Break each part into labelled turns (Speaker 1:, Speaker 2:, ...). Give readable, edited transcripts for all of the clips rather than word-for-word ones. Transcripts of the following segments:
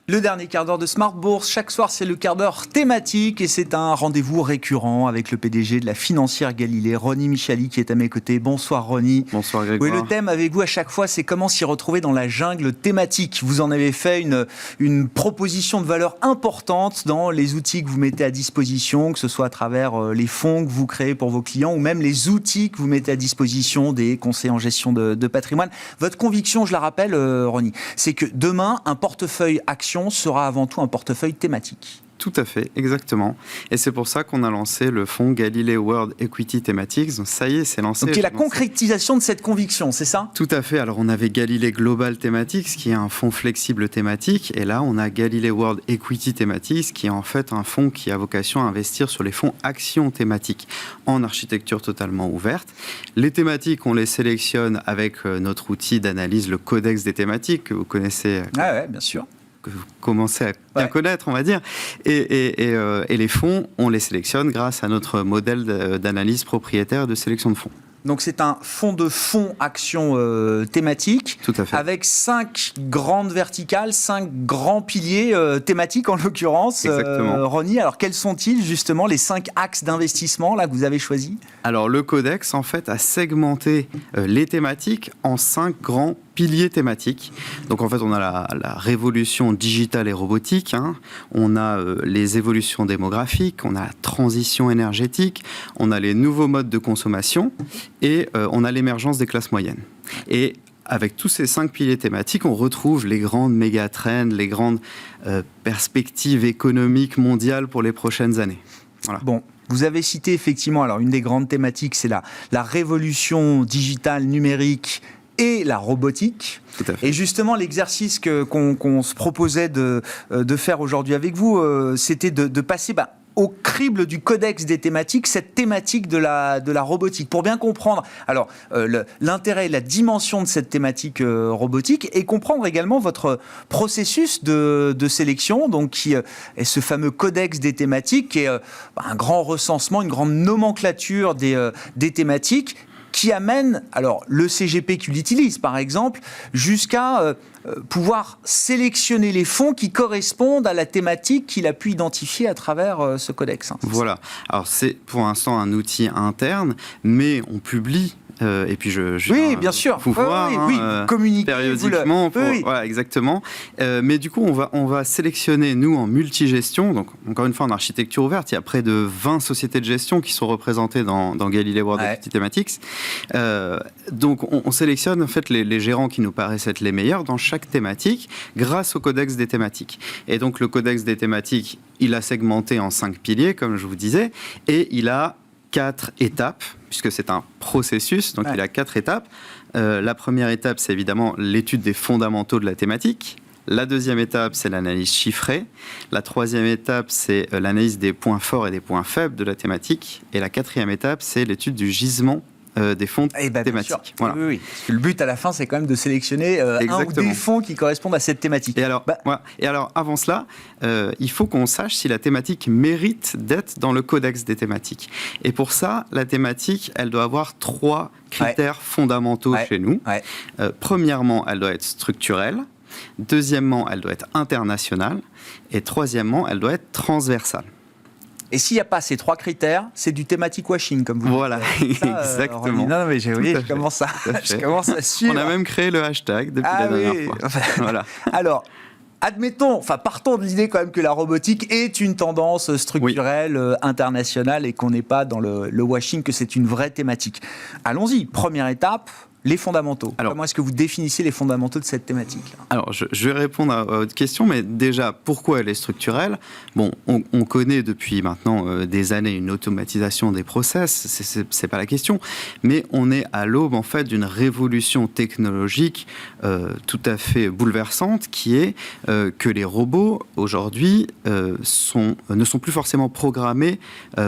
Speaker 1: Le dernier quart d'heure de Smart Bourse, chaque soir c'est le quart d'heure thématique et c'est un rendez-vous récurrent avec le PDG de la financière Galilée, Ronnie Michali, qui est à mes côtés. Bonsoir Ronnie.
Speaker 2: Bonsoir Grégoire.
Speaker 1: Oui, le thème avec vous à chaque fois, c'est comment s'y retrouver dans la jungle thématique. Vous en avez fait une proposition de valeur importante dans les outils que vous mettez à disposition, que ce soit à travers les fonds que vous créez pour vos clients ou même les outils que vous mettez à disposition des conseillers en gestion de patrimoine. Votre conviction, je la rappelle Ronnie, c'est que demain, un portefeuille action sera avant tout un portefeuille thématique.
Speaker 2: Tout à fait, exactement. Et c'est pour ça qu'on a lancé le fonds Galilée World Equity Thematics. Donc ça y est, c'est lancé.
Speaker 1: Donc qui est la concrétisation de cette conviction, c'est ça ?
Speaker 2: Tout à fait. Alors on avait Galilée Global Thematics, qui est un fonds flexible thématique. Et là, on a Galilée World Equity Thematics, qui est en fait un fonds qui a vocation à investir sur les fonds actions thématiques en architecture totalement ouverte. Les thématiques, on les sélectionne avec notre outil d'analyse, le Codex des thématiques, que vous connaissez.
Speaker 1: Ah ouais, bien sûr.
Speaker 2: Que vous commencez à bien connaître, on va dire. Et les fonds, on les sélectionne grâce à notre modèle d'analyse propriétaire de sélection de fonds.
Speaker 1: Donc c'est un fonds de fonds actions thématiques.
Speaker 2: Tout à fait.
Speaker 1: Avec 5 grandes verticales, 5 grands piliers thématiques en l'occurrence. Ronnie, alors quels sont-ils justement les 5 axes d'investissement là, que vous avez choisis ?
Speaker 2: Alors le Codex en fait a segmenté les thématiques en 5 grands piliers thématiques. Donc en fait on a la révolution digitale et robotique, on a les évolutions démographiques, on a la transition énergétique, on a les nouveaux modes de consommation et on a l'émergence des classes moyennes. Et avec tous ces 5 piliers thématiques, on retrouve les grandes méga-trends, les grandes perspectives économiques mondiales pour les prochaines années. Voilà.
Speaker 1: Bon. Vous avez cité effectivement, alors une des grandes thématiques, c'est la révolution digitale numérique et la robotique.
Speaker 2: Tout à fait.
Speaker 1: Et justement, l'exercice qu'on se proposait de faire aujourd'hui avec vous, c'était de passer au crible du codex des thématiques, cette thématique de la robotique. Pour bien comprendre l'intérêt, la dimension de cette thématique robotique et comprendre également votre processus de sélection, donc qui est ce fameux codex des thématiques, qui est un grand recensement, une grande nomenclature des thématiques, qui amène le CGP qui l'utilise, par exemple, jusqu'à pouvoir sélectionner les fonds qui correspondent à la thématique qu'il a pu identifier à travers ce codex.
Speaker 2: Voilà. Alors, c'est pour l'instant un outil interne, mais on publie. Et puis
Speaker 1: oui, bien sûr.
Speaker 2: Communiquer périodiquement. Voilà, exactement. Mais du coup, on va sélectionner, nous, en multigestion. Donc, encore une fois, en architecture ouverte, il y a près de 20 sociétés de gestion qui sont représentées dans Galilée World Equity Thematics. Donc, on sélectionne en fait les gérants qui nous paraissent être les meilleurs dans chaque thématique grâce au codex des thématiques. Et donc, le codex des thématiques, il a segmenté en 5 piliers, comme je vous disais, et il a 4 étapes, puisque c'est un processus, donc il a 4 étapes. La première étape, c'est évidemment l'étude des fondamentaux de la thématique. La deuxième étape, c'est l'analyse chiffrée. La troisième étape, c'est l'analyse des points forts et des points faibles de la thématique. Et la quatrième étape, c'est l'étude du gisement des fonds thématiques.
Speaker 1: Voilà. Oui. Parce que le but à la fin, c'est quand même de sélectionner un ou des fonds qui correspondent à cette thématique.
Speaker 2: Et alors avant cela, il faut qu'on sache si la thématique mérite d'être dans le codex des thématiques. Et pour ça, la thématique, elle doit avoir 3 critères fondamentaux chez nous. Premièrement, elle doit être structurelle. Deuxièmement, elle doit être internationale. Et troisièmement, elle doit être transversale.
Speaker 1: Et s'il n'y a pas ces 3 critères, c'est du thématique washing, comme vous dites.
Speaker 2: Voilà, exactement.
Speaker 1: Non, mais je commence à suivre.
Speaker 2: On a même créé le hashtag depuis la dernière fois. Voilà.
Speaker 1: Alors, partons de l'idée quand même que la robotique est une tendance structurelle internationale et qu'on n'est pas dans le washing, que c'est une vraie thématique. Allons-y, première étape. Les fondamentaux. Comment est-ce que vous définissez les fondamentaux de cette thématique ?
Speaker 2: Alors, je vais répondre à votre question, mais déjà, pourquoi elle est structurelle ? Bon, on connaît depuis maintenant des années une automatisation des process, c'est pas la question, mais on est à l'aube, en fait, d'une révolution technologique tout à fait bouleversante, qui est que les robots, aujourd'hui, ne sont plus forcément programmés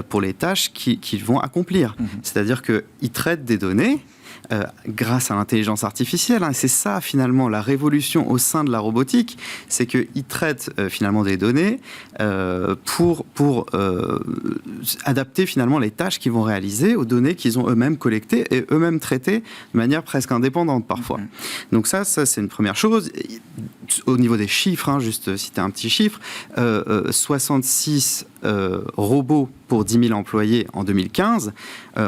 Speaker 2: pour les tâches qu'ils vont accomplir. C'est-à-dire qu'ils traitent des données, grâce à l'intelligence artificielle. C'est ça, finalement, la révolution au sein de la robotique, c'est qu'ils traitent finalement des données pour adapter finalement les tâches qu'ils vont réaliser aux données qu'ils ont eux-mêmes collectées et eux-mêmes traitées de manière presque indépendante parfois. Donc ça c'est une première chose. Au niveau des chiffres, juste citer un petit chiffre, 66 robots pour 10 000 employés en 2015,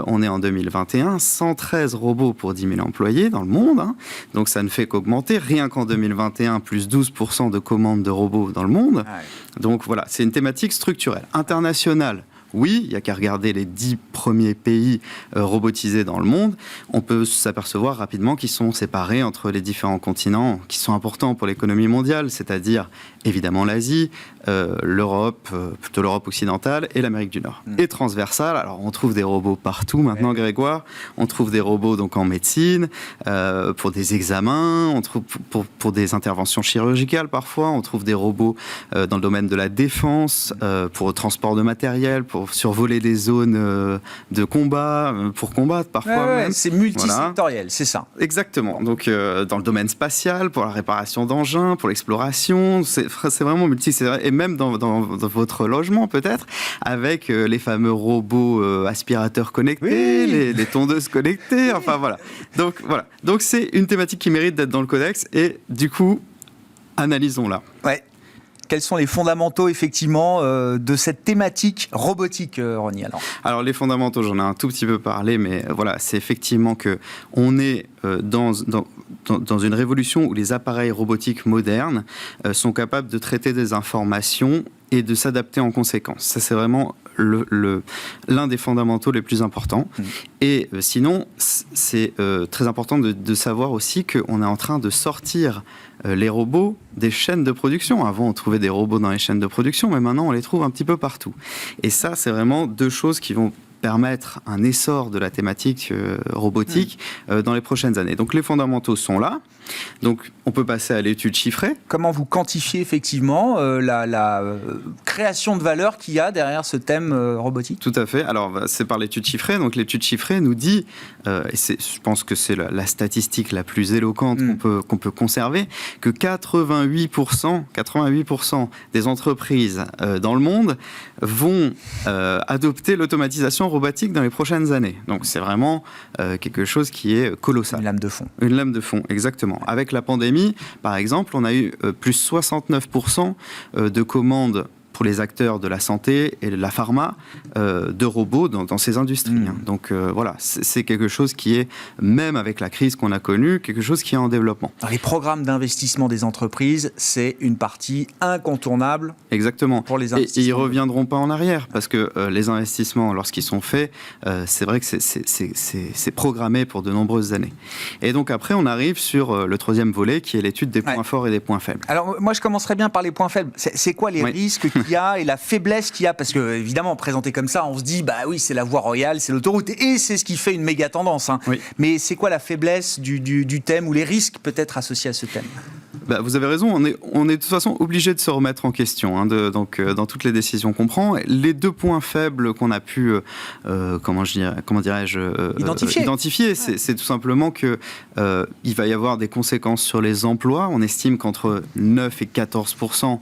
Speaker 2: on est en 2021, 113 robots pour 10 000 employés dans le monde, donc ça ne fait qu'augmenter, rien qu'en 2021, plus 12% de commandes de robots dans le monde. Donc voilà, c'est une thématique structurelle, internationale. Oui, il n'y a qu'à regarder les 10 premiers pays robotisés dans le monde. On peut s'apercevoir rapidement qu'ils sont séparés entre les différents continents qui sont importants pour l'économie mondiale, c'est-à-dire évidemment l'Asie, l'Europe, plutôt l'Europe occidentale et l'Amérique du Nord. Et transversale, alors on trouve des robots partout maintenant, Grégoire. On trouve des robots donc en médecine, pour des examens, on trouve pour des interventions chirurgicales parfois, on trouve des robots dans le domaine de la défense, pour le transport de matériel, pour survoler des zones de combat, pour combattre parfois même.
Speaker 1: C'est multisectoriel, c'est ça.
Speaker 2: Exactement. Donc dans le domaine spatial, pour la réparation d'engins, pour l'exploration, c'est vraiment multisectoriel. Et même dans votre logement peut-être, avec les fameux robots aspirateurs connectés, les tondeuses connectées, enfin voilà. Donc c'est une thématique qui mérite d'être dans le codex et du coup, analysons-la.
Speaker 1: Ouais. Quels sont les fondamentaux, effectivement, de cette thématique robotique, Ronnie?
Speaker 2: Alors, les fondamentaux, j'en ai un tout petit peu parlé, mais voilà, c'est effectivement qu'on est dans une révolution où les appareils robotiques modernes sont capables de traiter des informations et de s'adapter en conséquence. Ça, c'est vraiment l'un des fondamentaux les plus importants. Et sinon, c'est très important de savoir aussi qu'on est en train de sortir les robots des chaînes de production. Avant, on trouvait des robots dans les chaînes de production, mais maintenant, on les trouve un petit peu partout. Et ça, c'est vraiment deux choses qui vont permettre un essor de la thématique robotique dans les prochaines années. Donc, les fondamentaux sont là. Donc, on peut passer à l'étude chiffrée.
Speaker 1: Comment vous quantifiez effectivement la création de valeur qu'il y a derrière ce thème robotique?
Speaker 2: Tout à fait. Alors, c'est par l'étude chiffrée. Donc, l'étude chiffrée nous dit, et je pense que c'est la statistique la plus éloquente qu'on peut conserver, que 88% des entreprises dans le monde vont adopter l'automatisation robotique dans les prochaines années. Donc, c'est vraiment quelque chose qui est colossal.
Speaker 1: Une lame de fond.
Speaker 2: Une lame de fond, exactement. Avec la pandémie, par exemple, on a eu plus 69% de commandes pour les acteurs de la santé et de la pharma, de robots dans ces industries. Donc voilà, c'est quelque chose qui est, même avec la crise qu'on a connue, quelque chose qui est en développement.
Speaker 1: Alors, les programmes d'investissement des entreprises, c'est une partie incontournable.
Speaker 2: Exactement.
Speaker 1: Pour les investissements.
Speaker 2: Et ils ne reviendront pas en arrière, parce que les investissements, lorsqu'ils sont faits, c'est vrai que c'est programmé pour de nombreuses années. Et donc après, on arrive sur le troisième volet, qui est l'étude des points forts et des points faibles.
Speaker 1: Alors moi, je commencerais bien par les points faibles. C'est quoi les risques qu'il y a et la faiblesse qu'il y a? Parce que, évidemment, présenté comme ça, on se dit, bah oui, c'est la voie royale, c'est l'autoroute, et c'est ce qui fait une méga tendance. Mais c'est quoi la faiblesse du thème ou les risques peut-être associés à ce thème?
Speaker 2: Vous avez raison, on est de toute façon obligé de se remettre en question, donc dans toutes les décisions qu'on prend. Les deux points faibles qu'on a pu, comment dirais-je, identifier, c'est tout simplement que il va y avoir des conséquences sur les emplois. On estime qu'entre 9 et 14%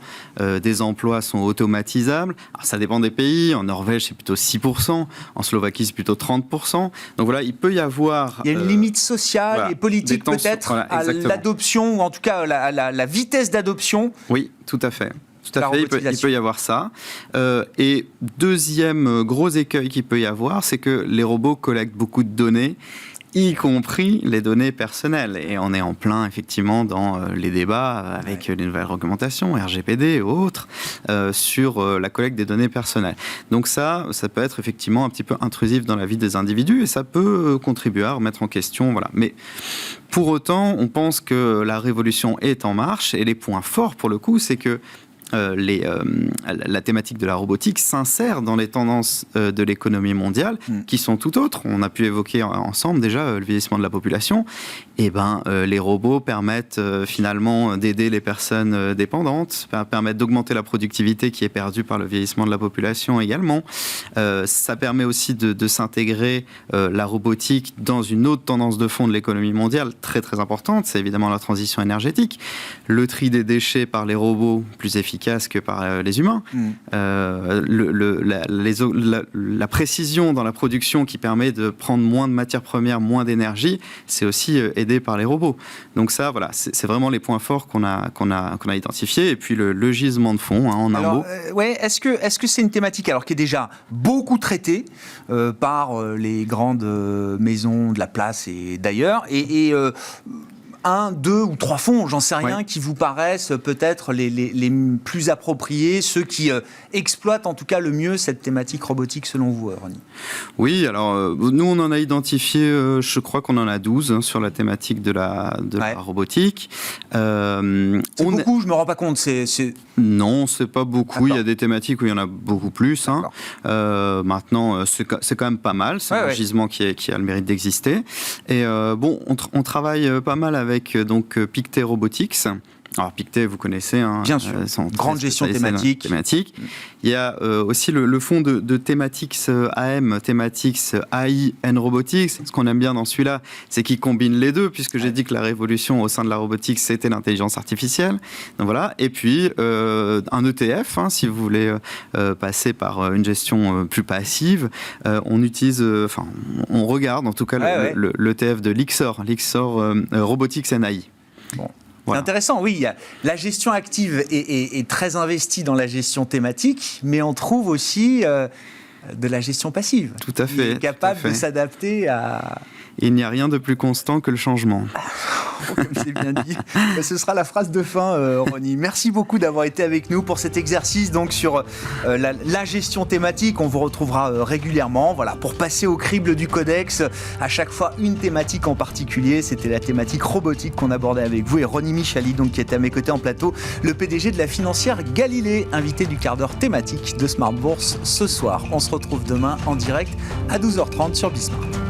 Speaker 2: des emplois sont automatisables. Alors, ça dépend des pays. En Norvège, c'est plutôt 6%. En Slovaquie, c'est plutôt 30%. Donc voilà, il peut y avoir...
Speaker 1: Il y a une limite sociale et politique peut-être à l'adoption, ou en tout cas la vitesse d'adoption.
Speaker 2: Oui, tout à fait. Tout à fait, il peut y avoir ça. Et deuxième gros écueil qu'il peut y avoir, c'est que les robots collectent beaucoup de données, y compris les données personnelles. Et on est en plein, effectivement, dans les débats avec les nouvelles réglementations, RGPD et autres, sur la collecte des données personnelles. Donc ça peut être effectivement un petit peu intrusif dans la vie des individus et ça peut contribuer à remettre en question. Voilà. Mais pour autant, on pense que la révolution est en marche et les points forts, pour le coup, c'est que la thématique de la robotique s'insère dans les tendances de l'économie mondiale qui sont tout autres. On a pu évoquer ensemble déjà le vieillissement de la population. Et les robots permettent finalement d'aider les personnes dépendantes, permettent d'augmenter la productivité qui est perdue par le vieillissement de la population également. Ça permet aussi de s'intégrer la robotique dans une autre tendance de fond de l'économie mondiale très très importante, c'est évidemment la transition énergétique. Le tri des déchets par les robots, plus efficace que par les humains. La précision dans la production qui permet de prendre moins de matières premières, moins d'énergie, c'est aussi aidé par les robots. Donc ça, voilà, c'est vraiment les points forts qu'on a identifiés. Et puis le gisement de fond, en un mot.
Speaker 1: Est-ce que c'est une thématique qui est déjà beaucoup traitée par les grandes maisons de la place et d'ailleurs, et 1, 2 ou 3 fonds, j'en sais rien, qui vous paraissent peut-être les plus appropriés, ceux qui exploitent en tout cas le mieux cette thématique robotique selon vous, Ronnie?
Speaker 2: Oui, alors nous on en a identifié, je crois qu'on en a 12 sur la thématique de la robotique.
Speaker 1: C'est beaucoup, je ne me rends pas compte.
Speaker 2: Non, c'est pas beaucoup. Il y a des thématiques où il y en a beaucoup plus. Maintenant, c'est quand même pas mal. C'est un gisement qui a le mérite d'exister. Et on travaille pas mal avec Pictet Robotics. Alors Pictet, vous connaissez,
Speaker 1: bien sûr, grande gestion thématique.
Speaker 2: Il y a aussi le fonds de Thematics AM, Thematics AI and Robotics. Ce qu'on aime bien dans celui-là, c'est qu'il combine les deux, puisque j'ai dit que la révolution au sein de la robotique, c'était l'intelligence artificielle. Donc voilà. Et puis un ETF, si vous voulez passer par une gestion plus passive, on utilise, on regarde en tout cas l'ETF de Lixor Robotics and AI.
Speaker 1: Bon. Voilà. C'est intéressant, oui. La gestion active est très investie dans la gestion thématique, mais on trouve aussi de la gestion passive.
Speaker 2: Tout à fait.
Speaker 1: Qui est capable de s'adapter à...
Speaker 2: Il n'y a rien de plus constant que le changement.
Speaker 1: Comme c'est bien dit. Ce sera la phrase de fin, Ronnie. Merci beaucoup d'avoir été avec nous pour cet exercice donc sur la gestion thématique. On vous retrouvera régulièrement, pour passer au crible du codex. À chaque fois, une thématique en particulier. C'était la thématique robotique qu'on abordait avec vous. Et Ronnie Michali, donc, qui était à mes côtés en plateau, le PDG de la financière Galilée, invité du quart d'heure thématique de Smart Bourse ce soir. On se retrouve demain en direct à 12h30 sur Bismart.